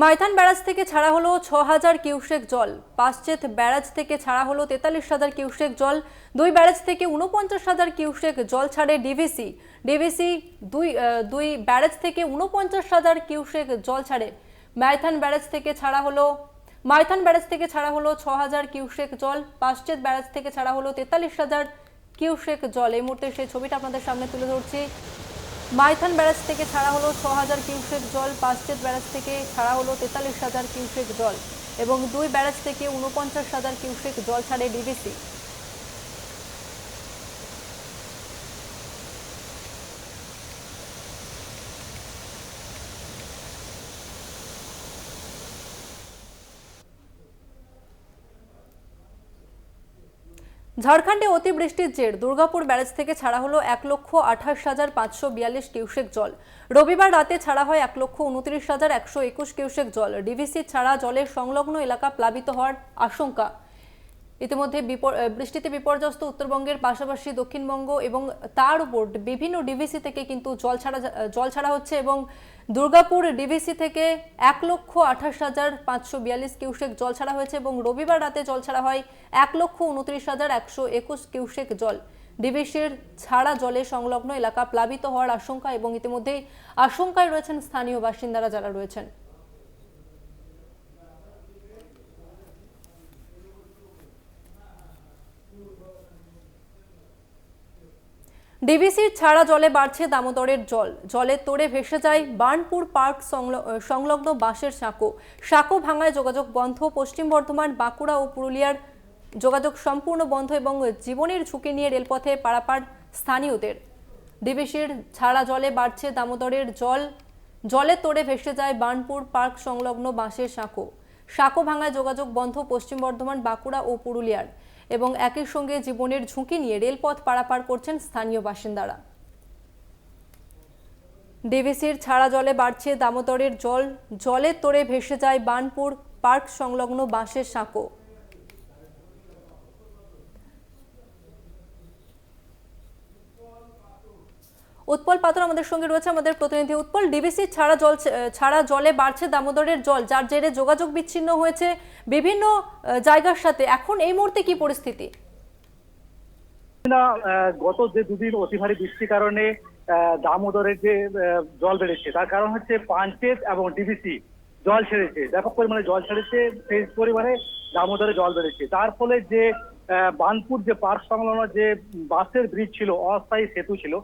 Maithon barrage থেকে ছাড়া হলো ৬,০০০ কিউসেক জল। পাঁচচেত ব্যারাজ থেকে ছাড়া হলো ৪৩,০০০ কিউসেক জল। দুই ব্যারাজ থেকে ৪৯,০০০ কিউসেক জল ছাড়ে ডিভিসি। ডিভিসি দুই ব্যারাজ থেকে ৪৯,০০০ কিউসেক জল ছাড়ে। মাইথান ব্যারাজ থেকে ছাড়া হলো ৬,০০০ কিউসেক জল। পাঁচচেত ব্যারাজ থেকে ছাড়া হলো ৪৩,০০০ কিউসেক জল। এই মুহূর্তে সেই ছবিটা আপনাদের সামনে তুলে ধরছি। মাইথান ব্যারাজ থেকে ছাড়া হলো ৬,০০০ কিউসেক জল। পাঁচচেত ব্যারাজ থেকে ছাড়া হলো ৪৩,০০০ কিউসেক জল এবং দুই ব্যারাজ থেকে ৪৯,০০০ কিউসেক জল ছাড়ে ডিভিসি। ঝাড়খণ্ডে অতিবৃষ্টির জের দুর্গাপুর ব্যারাজ থেকে ছাড়া হলো ১,২৮,৫৪২ কিউসেক জল। রবিবার রাতে ছাড়া হয় ১,২৯,১২১ কিউসেক জল। ডিভিসি ছাড়া জলে সংলগ্ন এলাকা প্লাবিত হওয়ার আশঙ্কা। ইতিমধ্যে বৃষ্টিতে বিপর্যস্ত উত্তরবঙ্গের পাশাপাশি দক্ষিণবঙ্গ এবং তার উপর বিভিন্ন ডিভিসি থেকে কিন্তু জল ছাড়া হচ্ছে এবং দুর্গাপুর ডিভিসি থেকে ১,২৮,৫৪২ কিউসেক জল ছাড়া হয়েছে এবং রবিবার রাতে জল ছাড়া হয় ১,২৯,১২১ কিউসেক জল। ডিভিসির ছাড়া জলে সংলগ্ন এলাকা প্লাবিত হওয়ার আশঙ্কা এবং ইতিমধ্যেই আশঙ্কায় রয়েছেন স্থানীয় বাসিন্দারা যারা রয়েছেন। ডিভিসির ছাড়া জলে বাড়ছে দামোদরের জল। জলে তোড়ে ভেসে যায় বার্নপুর পার্ক সংলগ্ন বাঁশের সাঁকো ভাঙায় যোগাযোগ বন্ধ। পশ্চিম বর্ধমান, বাঁকুড়া ও পুরুলিয়ার যোগাযোগ সম্পূর্ণ বন্ধ এবং জীবনের ঝুঁকি নিয়ে রেলপথে পারাপার স্থানীয়দের। ডিভিসির ছাড়া জলে বাড়ছে দামোদরের জল। জলে তোড়ে ভেসে যায় বার্নপুর পার্ক সংলগ্ন বাঁশের সাঁকো ভাঙায় যোগাযোগ বন্ধ পশ্চিম বর্ধমান, বাঁকুড়া ও পুরুলিয়ার এবং একই সঙ্গে জীবনের ঝুঁকি নিয়ে রেলপথ পারাপার করছেন স্থানীয় বাসিন্দারা। ডিভিসির ছাড়া জলে বাড়ছে দামোদরের জল। জলে তোড়ে ভেসে যায় বার্নপুর পার্ক সংলগ্ন বাঁশের সাঁকো। উৎপল পাত্র আমাদের সঙ্গে রয়েছে, আমাদের প্রতিনিধি। উৎপল, ডিভিসি ছাড়া জলে বাড়ছে দামোদরের জল, যার জেরে যোগাযোগ বিচ্ছিন্ন হয়েছে বিভিন্ন জায়গার সাথে। এখন এই মুহূর্তে কি পরিস্থিতি? গত যে দুদিন অতি ভারী বৃষ্টির কারণে দামোদরের যে জল বেড়েছে তার কারণ হচ্ছে পাঞ্চেত এবং ডিভিসি জল ছেড়েছে, ব্যাপক পরিমাণে জল ছেড়েছে, সেই পরিমাণে দামোদরে জল বেড়েছে। তার ফলে যে বার্নপুর যে পার্ক সংলগ্ন যে বাসের ব্রিজ ছিল, অস্থায়ী সেতু ছিল,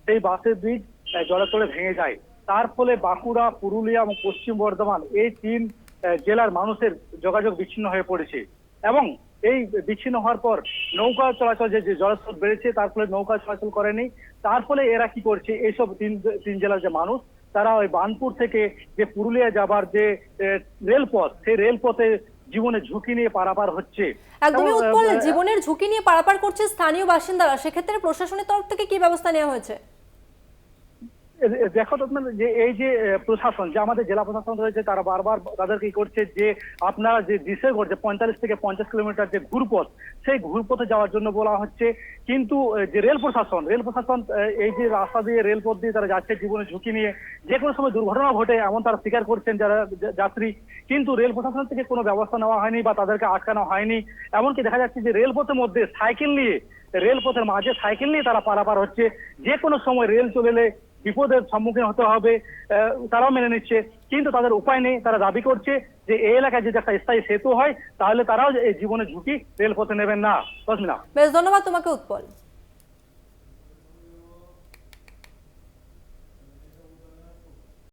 সেই বাসের ব্রিজ জলে তোড়ে ভেঙে যায়। তার ফলে বাঁকুড়া, পুরুলিয়া এবং পশ্চিম বর্ধমান এই তিন জেলার মানুষের যোগাযোগ বিচ্ছিন্ন হয়ে পড়েছে এবং এই বিচ্ছিন্ন হওয়ার পর নৌকা চলাচল যে জলস্রোত বেড়েছে তার ফলে নৌকা চলাচল করেনি। তার ফলে এরা কি করছে, এইসব তিন জেলার যে মানুষ তারা ওই বার্নপুর থেকে যে পুরুলিয়া যাবার যে রেলপথ, সেই রেলপথে জীবনের ঝুঁকি নিয়ে পারাপার হচ্ছে। একদমই উৎপল, জীবনের ঝুঁকি নিয়ে পারাপার করছে স্থানীয় বাসিন্দারা। সেক্ষেত্রে প্রশাসনের তরফ থেকে কি ব্যবস্থা নেওয়া হয়েছে? দেখো তো যে এই যে প্রশাসন, যে আমাদের জেলা প্রশাসন রয়েছে, তারা বারবার তাদের কি করছে যে আপনারা যে দিশে করছে ৪৫ থেকে ৫০ কিলোমিটার যে ঘুরপথ, সেই ঘুরপথে যাওয়ার জন্য বলা হচ্ছে। কিন্তু যে রেল প্রশাসন এই যে রাস্তা দিয়ে রেলপথ দিয়ে তারা যাচ্ছে জীবনের ঝুঁকি নিয়ে, যে কোনো সময় দুর্ঘটনা ঘটে এমন তারা স্বীকার করছেন যারা যাত্রী। কিন্তু রেল প্রশাসন থেকে কোনো ব্যবস্থা নেওয়া হয়নি বা তাদেরকে আটকানো হয়নি। এমনকি দেখা যাচ্ছে যে রেলপথের মধ্যে রেলপথের মাঝে সাইকেল নিয়ে তারা পারাপার হচ্ছে। যে কোনো সময় রেল চলে এলে বিপদের সম্মুখীন হতে হবে, তারাও মেনে নিচ্ছে। কিন্তু তাদের উপায় নেই। তারা দাবি করছে যে এই এলাকায় যদি একটা স্থায়ী সেতু হয় তাহলে তারাও এই জীবনের ঝুঁকি রেলপথে নেবেন না। বেশ, ধন্যবাদ তোমাকে উৎপল।